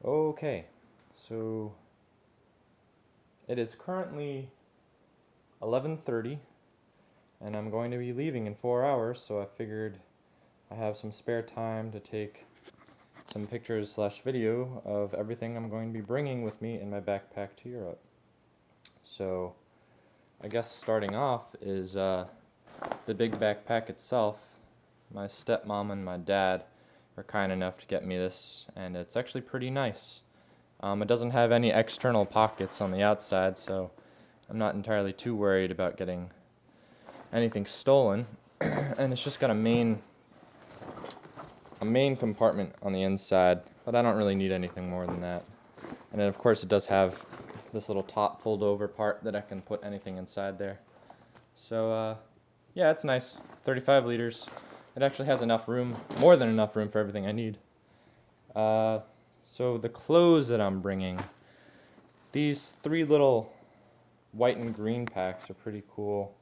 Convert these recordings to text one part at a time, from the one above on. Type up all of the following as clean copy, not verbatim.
Okay, so it is currently 11:30 and I'm going to be leaving in 4 hours, so I figured I have some spare time to take some pictures slash video of everything I'm going to be bringing with me in my backpack to Europe. So I guess starting off is the big backpack itself. My stepmom and my dad are kind enough to get me this, and it's actually pretty nice. It doesn't have any external pockets on the outside, so I'm not entirely too worried about getting anything stolen. And it's just got a main compartment on the inside, but I don't really need anything more than that. And then of course it does have this little top fold over part that I can put anything inside there. So yeah, it's nice. 35 liters. It actually has enough room, more than enough room for everything I need. Uh, so the clothes that I'm bringing, these three little white and green packs are pretty cool.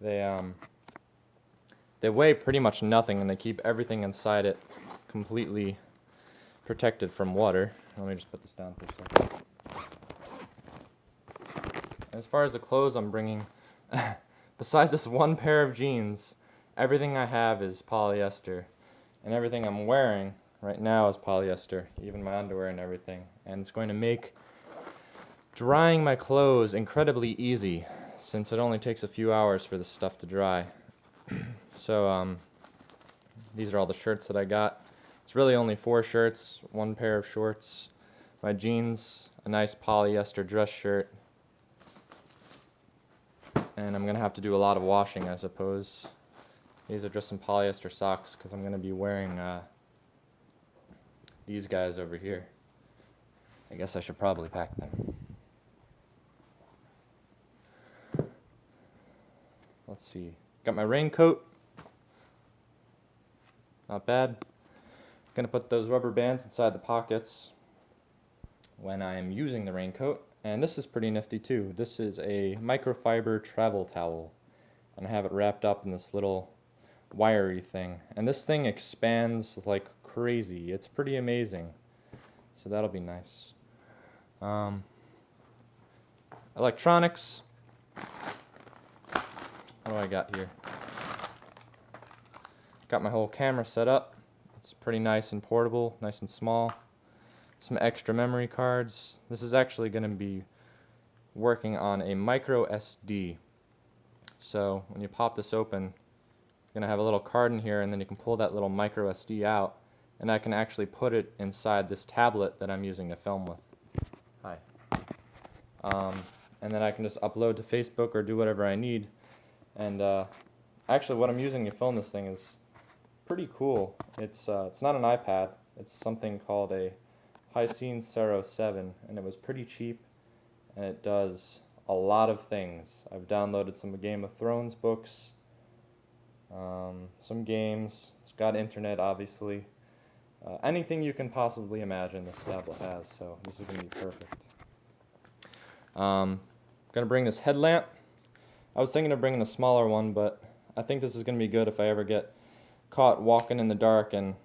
They weigh pretty much nothing, and they keep everything inside it completely protected from water. Let me just put this down for a second. As far as the clothes I'm bringing, besides this one pair of jeans, everything I have is polyester, and everything I'm wearing right now is polyester, even my underwear and everything. And it's going to make drying my clothes incredibly easy, since it only takes a few hours for this stuff to dry. So these are all the shirts that I got. It's really only 4 shirts, one pair of shorts, my jeans, a nice polyester dress shirt, and I'm gonna have to do a lot of washing, I suppose. These are just some polyester socks because I'm gonna be wearing these guys over here. I guess I should probably pack them. Let's see. Got my raincoat. Not bad. Gonna put those rubber bands inside the pockets when I'm using the raincoat. And this is pretty nifty too. This is a microfiber travel towel, and I have it wrapped up in this little wiry thing. And this thing expands like crazy. It's pretty amazing. So that'll be nice. Electronics. What do I got here? Got my whole camera set up. It's pretty nice and portable, nice and small. Some extra memory cards. This is actually going to be working on a micro SD. So when you pop this open, you're going to have a little card in here, and then you can pull that little micro SD out, and I can actually put it inside this tablet that I'm using to film with. Hi. And then I can just upload to Facebook or do whatever I need. And actually what I'm using to film this thing is pretty cool. It's not an iPad. It's something called a Hiscene Sero 7, and it was pretty cheap, and it does a lot of things. I've downloaded some Game of Thrones books, some games. It's got internet, obviously. Anything you can possibly imagine this tablet has, so this is going to be perfect. Gonna bring this headlamp. I was thinking of bringing a smaller one, but I think this is going to be good if I ever get caught walking in the dark and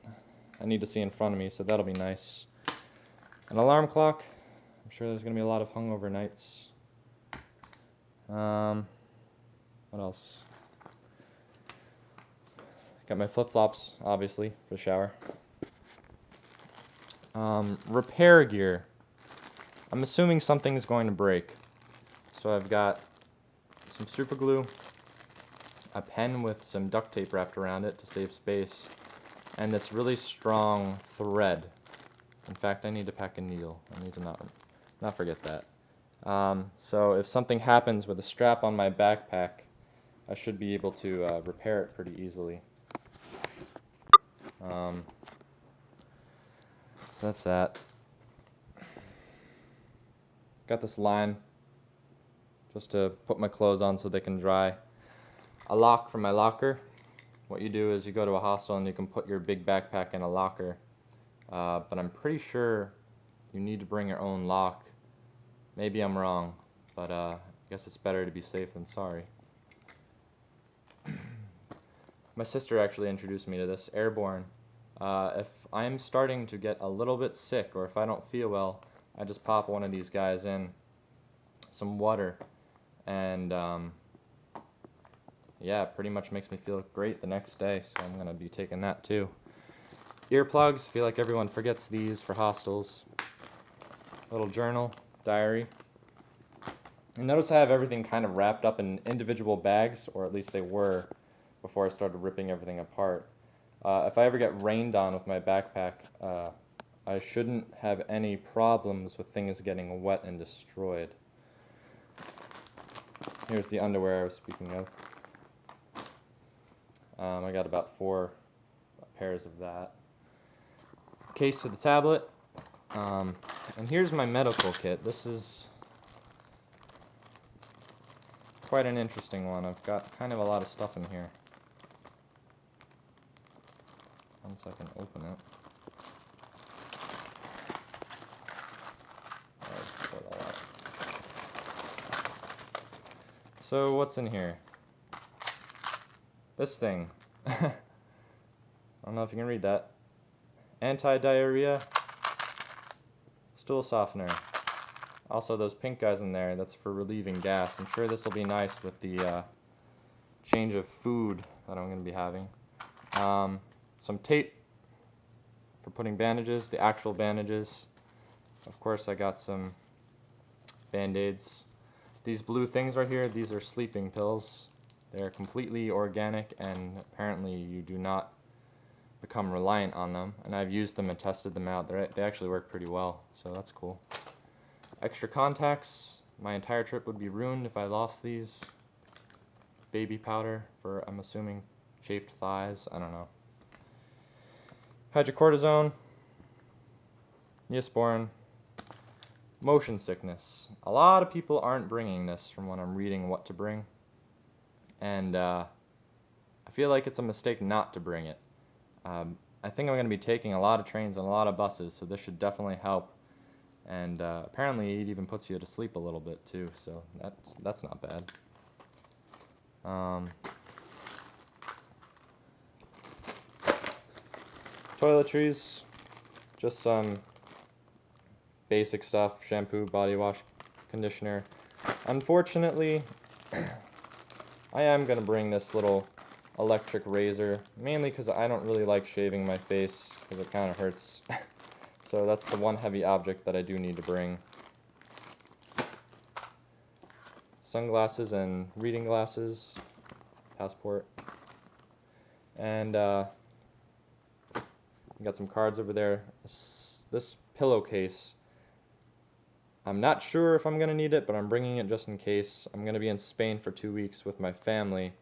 I need to see in front of me, so that'll be nice. An alarm clock. I'm sure there's going to be a lot of hungover nights. What else? Got my flip-flops, obviously, for the shower. Repair gear. I'm assuming something is going to break. So I've got some super glue, a pen with some duct tape wrapped around it to save space, and this really strong thread. In fact, I need to pack a needle. I need to not forget that. So if something happens with a strap on my backpack, I should be able to repair it pretty easily. So that's that. Got this line just to put my clothes on so they can dry. A lock for my locker. What you do is you go to a hostel and you can put your big backpack in a locker. But I'm pretty sure you need to bring your own lock. Maybe I'm wrong, but I guess it's better to be safe than sorry. My sister actually introduced me to this, Airborne. If I'm starting to get a little bit sick, or if I don't feel well, I just pop one of these guys in some water, and yeah, it pretty much makes me feel great the next day, so I'm going to be taking that too. Earplugs, feel like everyone forgets these for hostels. Little journal, diary. And notice I have everything kind of wrapped up in individual bags, or at least they were before I started ripping everything apart. If I ever get rained on with my backpack, I shouldn't have any problems with things getting wet and destroyed. Here's the underwear I was speaking of. I got about 4 pairs of that. Case to the tablet. And here's my medical kit. This is quite an interesting one. I've got kind of a lot of stuff in here. Once I can open it. So what's in here? This thing. I don't know if you can read that. Anti-diarrhea stool softener. Also those pink guys in there, that's for relieving gas. I'm sure this will be nice with the change of food that I'm going to be having. Some tape for putting bandages, the actual bandages. Of course I got some band-aids. These blue things right here, these are sleeping pills. They're completely organic, and apparently you do not become reliant on them. And I've used them and tested them out. They actually work pretty well, so that's cool. Extra contacts. My entire trip would be ruined if I lost these. Baby powder for, I'm assuming, chafed thighs. I don't know. Hydrocortisone. Neosporin. Motion sickness. A lot of people aren't bringing this from when I'm reading what to bring. And I feel like it's a mistake not to bring it. I think I'm going to be taking a lot of trains and a lot of buses, so this should definitely help. And apparently it even puts you to sleep a little bit too, so that's not bad. Toiletries, just some basic stuff: shampoo, body wash, conditioner. Unfortunately, I am going to bring this little electric razor, mainly because I don't really like shaving my face, because it kind of hurts. So that's the one heavy object that I do need to bring. Sunglasses and reading glasses, passport, and got some cards over there. This pillowcase, I'm not sure if I'm going to need it, but I'm bringing it just in case. I'm going to be in Spain for 2 weeks with my family,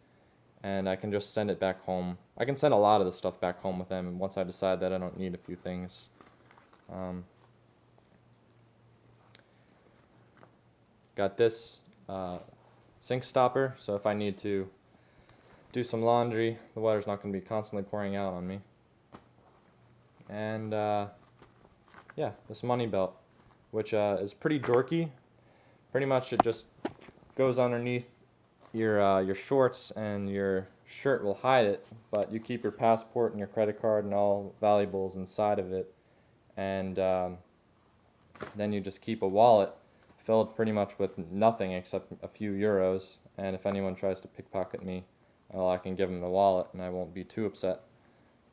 and I can just send it back home. I can send a lot of the stuff back home with them once I decide that I don't need a few things. Got this sink stopper, so if I need to do some laundry, the water's not going to be constantly pouring out on me. And yeah, this money belt, which is pretty dorky. Pretty much it just goes underneath your shorts, and your shirt will hide it, but you keep your passport and your credit card and all valuables inside of it. And then you just keep a wallet filled pretty much with nothing except a few euros, and if anyone tries to pickpocket me, well, I can give them the wallet and I won't be too upset,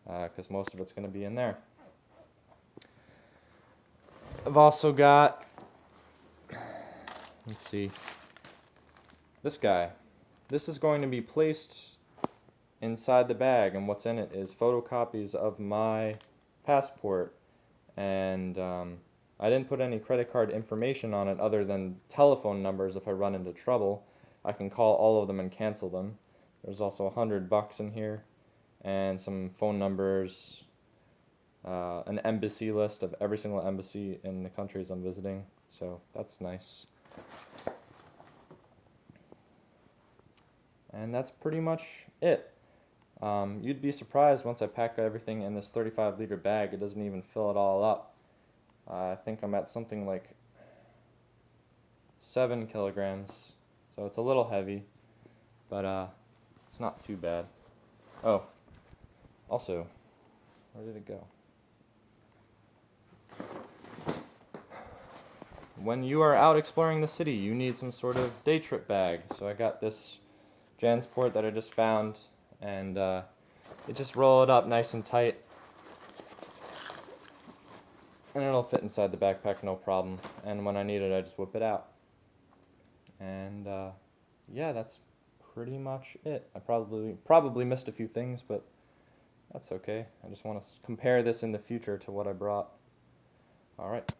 because most of it's going to be in there. I've also got, let's see, this guy. This is going to be placed inside the bag, and what's in it is photocopies of my passport, and I didn't put any credit card information on it other than telephone numbers. If I run into trouble, I can call all of them and cancel them. There's also $100 in here, and some phone numbers, an embassy list of every single embassy in the countries I'm visiting, so that's nice. And that's pretty much it. You'd be surprised once I pack everything in this 35-liter bag, it doesn't even fill it all up. I think I'm at something like 7 kilograms, so it's a little heavy, but it's not too bad. Oh, also, where did it go? when you are out exploring the city, you need some sort of day trip bag. So I got this JanSport that I just found, and you just roll it up nice and tight, and it'll fit inside the backpack no problem. And when I need it, I just whip it out. And yeah, that's pretty much it. I probably missed a few things, but that's okay. I just want to compare this in the future to what I brought. All right.